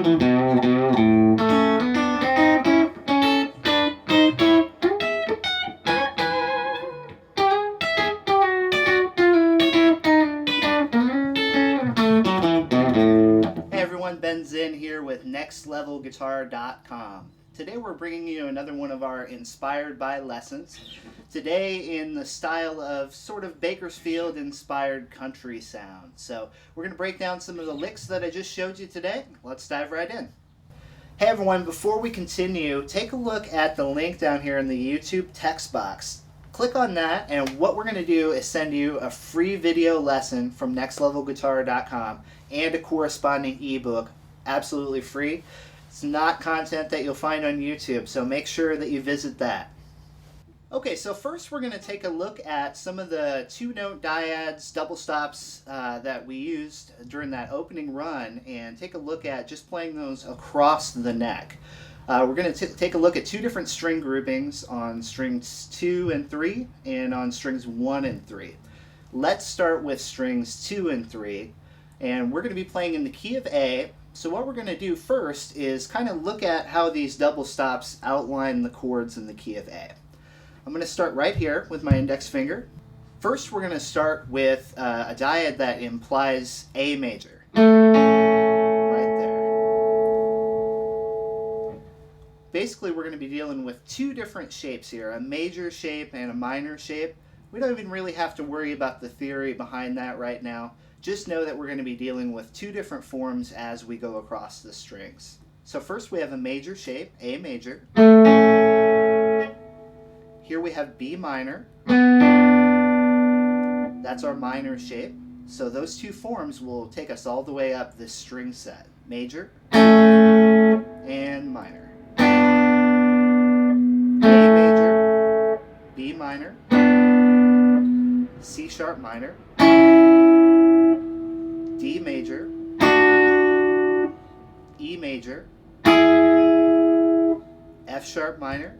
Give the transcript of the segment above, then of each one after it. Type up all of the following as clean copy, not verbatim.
Ben's in here with nextlevelguitar.com. Today we're bringing you another one of our Inspired By lessons. Today in the style of sort of Bakersfield inspired country sound. So we're going to break down some of the licks that I just showed you today. Let's dive right in. Hey everyone, before we continue, take a look at the link down here in the YouTube text box. Click on that, and what we're going to do is send you a free video lesson from nextlevelguitar.com and a corresponding ebook, absolutely free. It's not content that you'll find on YouTube, so make sure that you visit that. Okay, so first we're going to take a look at some of the two-note Diads, double stops that we used during that opening run, and take a look at just playing those across the neck. We're going to take a look at two different string groupings on strings 2 and 3 and on strings 1 and 3. Let's start with strings 2 and 3, and we're going to be playing in the key of A. So what we're going to do first is kind of look at how these double stops outline the chords in the key of A. I'm going to start right here with my index finger. First we're going to start with a diad that implies A major. Basically, we're going to be dealing with two different shapes here, a major shape and a minor shape. We don't even really have to worry about the theory behind that right now. Just know that we're going to be dealing with two different forms as we go across the strings. So first we have a major shape, A major. Here we have B minor. That's our minor shape. So those two forms will take us all the way up this string set, major and minor. B minor, C sharp minor, D major, E major, F sharp minor,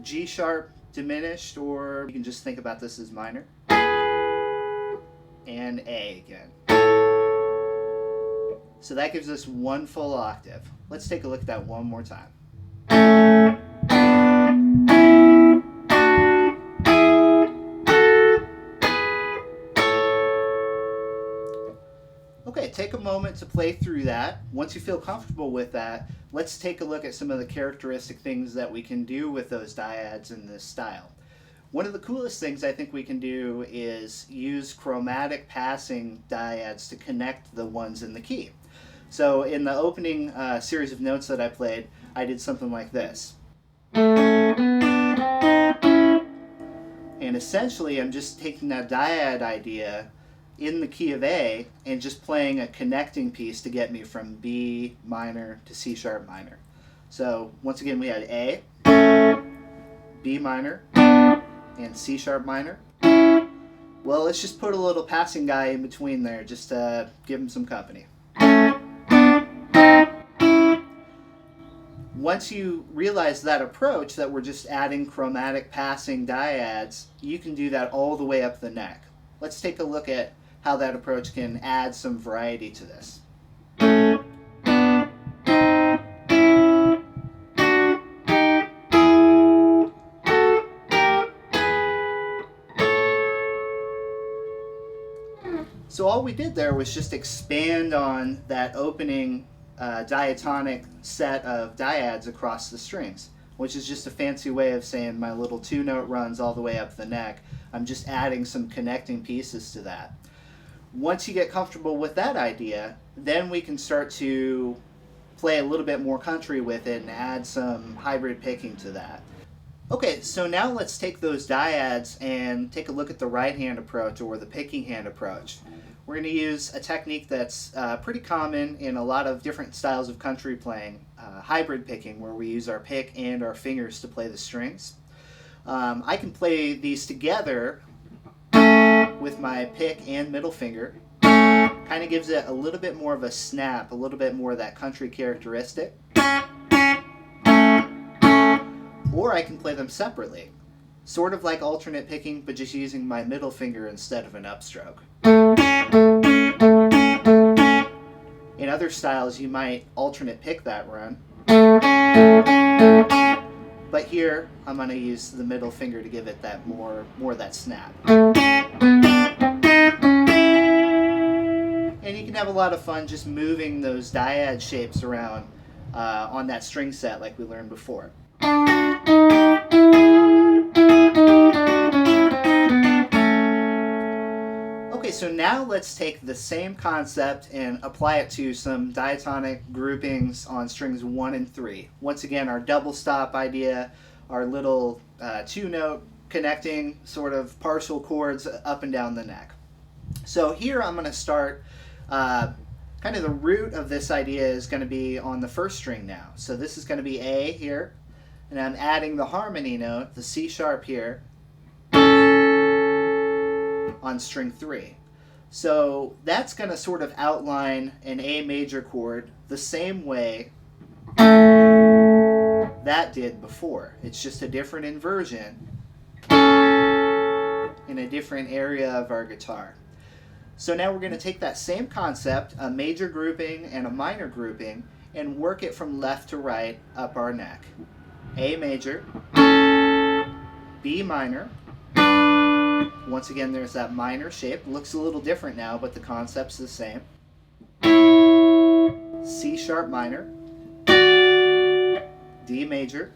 G sharp diminished, or you can just think about this as minor, and A again. So that gives us one full octave. Let's take a look at that one more time. Okay, take a moment to play through that. Once you feel comfortable with that, let's take a look at some of the characteristic things that we can do with those diads in this style. One of the coolest things I think we can do is use chromatic passing diads to connect the ones in the key. So in the opening series of notes that I played, I did something like this. And essentially I'm just taking that diad idea in the key of A and just playing a connecting piece to get me from B minor to C sharp minor. So once again we had A, B minor, and C sharp minor. Well, let's just put a little passing guy in between there just to give him some company. Once you realize that approach, that we're just adding chromatic passing diads, you can do that all the way up the neck. Let's take a look at how that approach can add some variety to this. So all we did there was just expand on that opening diatonic set of diads across the strings, which is just a fancy way of saying my little two-note runs all the way up the neck. I'm just adding some connecting pieces to that. Once you get comfortable with that idea, then we can start to play a little bit more country with it and add some hybrid picking to that. Okay, so now let's take those diads and take a look at the right hand approach, or the picking hand approach. We're going to use a technique that's pretty common in a lot of different styles of country playing, hybrid picking, where we use our pick and our fingers to play the strings. I can play these together with my pick and middle finger. Kind of gives it a little bit more of a snap, a little bit more of that country characteristic. Or I can play them separately, sort of like alternate picking, but just using my middle finger instead of an upstroke. And other styles, you might alternate pick that run. But here, I'm going to use the middle finger to give it that more that snap. And you can have a lot of fun just moving those dyad shapes around on that string set like we learned before. Okay, so now let's take the same concept and apply it to some diatonic groupings on strings 1 and 3. Once again, our double stop idea, our little 2-note connecting sort of partial chords up and down the neck. So here I'm going to start, kind of the root of this idea is going to be on the first string now. So this is going to be A here, and I'm adding the harmony note, the C sharp here, on string 3. So that's going to sort of outline an A major chord the same way that did before. It's just a different inversion in a different area of our guitar. So now we're going to take that same concept, a major grouping and a minor grouping, and work it from left to right up our neck. A major, B minor. Once again, there's that minor shape. Looks a little different now, but the concept's the same. C sharp minor, D major,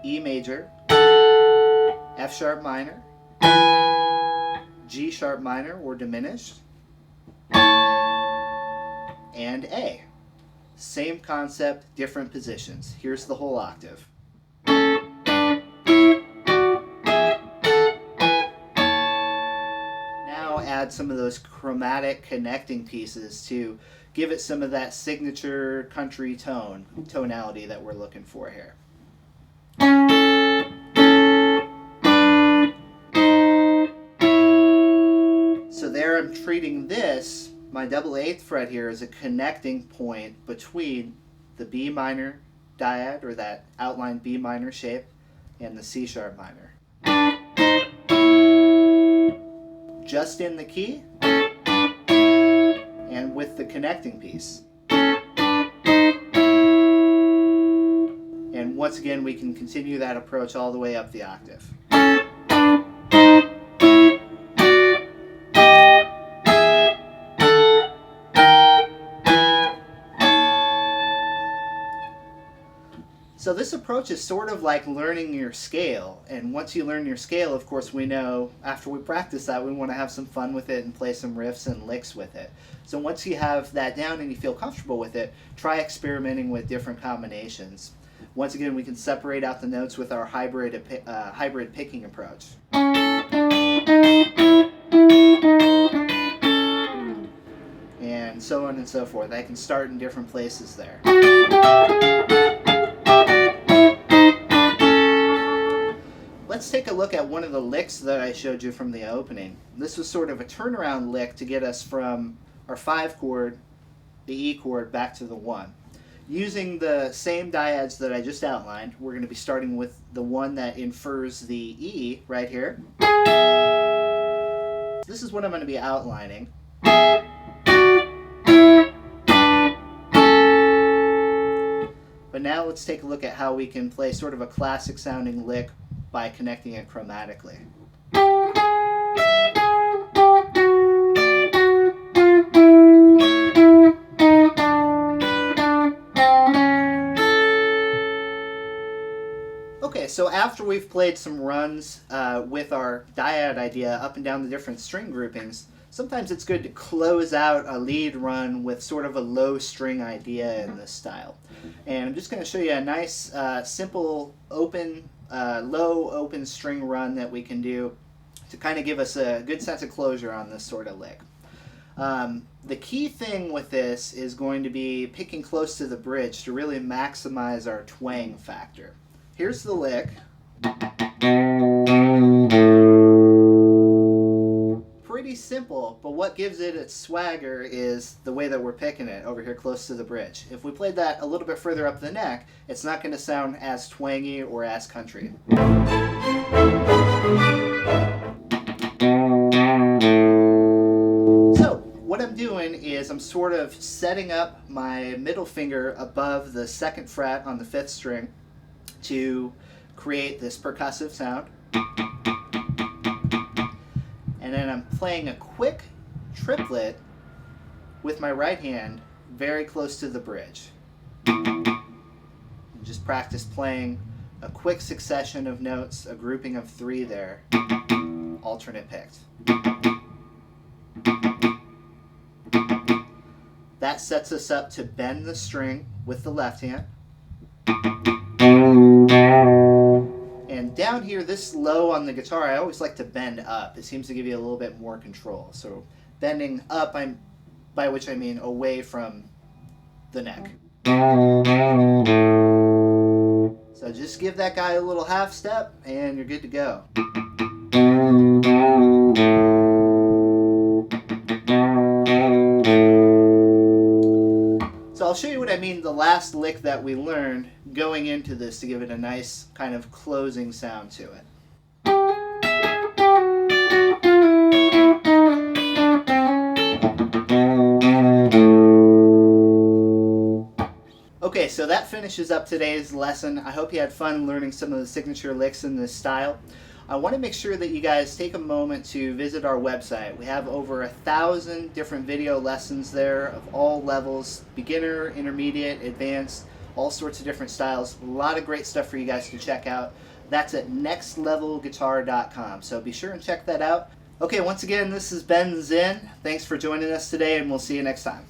E major, F sharp minor, G sharp minor or diminished, and A. Same concept, different positions. Here's the whole octave. Now add some of those chromatic connecting pieces to give it some of that signature country tonality that we're looking for here. So there I'm treating this, my double 8th fret here, as a connecting point between the B minor dyad, or that outlined B minor shape, and the C sharp minor. Just in the key, and with the connecting piece. And once again, we can continue that approach all the way up the octave. So this approach is sort of like learning your scale, and once you learn your scale, of course, we know after we practice that we want to have some fun with it and play some riffs and licks with it. So once you have that down and you feel comfortable with it, try experimenting with different combinations. Once again, we can separate out the notes with our hybrid picking approach. And so on and so forth. I can start in different places there. Let's take a look at one of the licks that I showed you from the opening. This was sort of a turnaround lick to get us from our 5 chord, the E chord, back to the 1. Using the same dyads that I just outlined, we're going to be starting with the one that infers the E right here. This is what I'm going to be outlining. But now let's take a look at how we can play sort of a classic sounding lick by connecting it chromatically. Okay, so after we've played some runs with our dyad idea up and down the different string groupings, sometimes it's good to close out a lead run with sort of a low string idea in this style. And I'm just going to show you a nice, simple, open, low open string run that we can do to kind of give us a good sense of closure on this sort of lick. The key thing with this is going to be picking close to the bridge to really maximize our twang factor. Here's the lick. Pretty simple, but what gives it its swagger is the way that we're picking it over here close to the bridge. If we played that a little bit further up the neck, it's not going to sound as twangy or as country. So what I'm doing is is I'm sort of setting up my middle finger above the 2nd fret on the 5th string to create this percussive sound. And then I'm playing a quick triplet with my right hand very close to the bridge. Just practice playing a quick succession of notes, a grouping of 3 there, alternate picked. That sets us up to bend the string with the left hand. And down here, this low on the guitar, I always like to bend up. It seems to give you a little bit more control. So bending up, by which I mean away from the neck. So just give that guy a little half step and you're good to go. So I'll show you what I mean the last lick that we learned going into this to give it a nice kind of closing sound to it. Okay, so that finishes up today's lesson. I hope you had fun learning some of the signature licks in this style. I want to make sure that you guys take a moment to visit our website. We have over 1,000 different video lessons there of all levels, beginner, intermediate, advanced, all sorts of different styles. A lot of great stuff for you guys to check out. That's at nextlevelguitar.com, so be sure and check that out. Okay, once again, this is Ben Zinn. Thanks for joining us today, and we'll see you next time.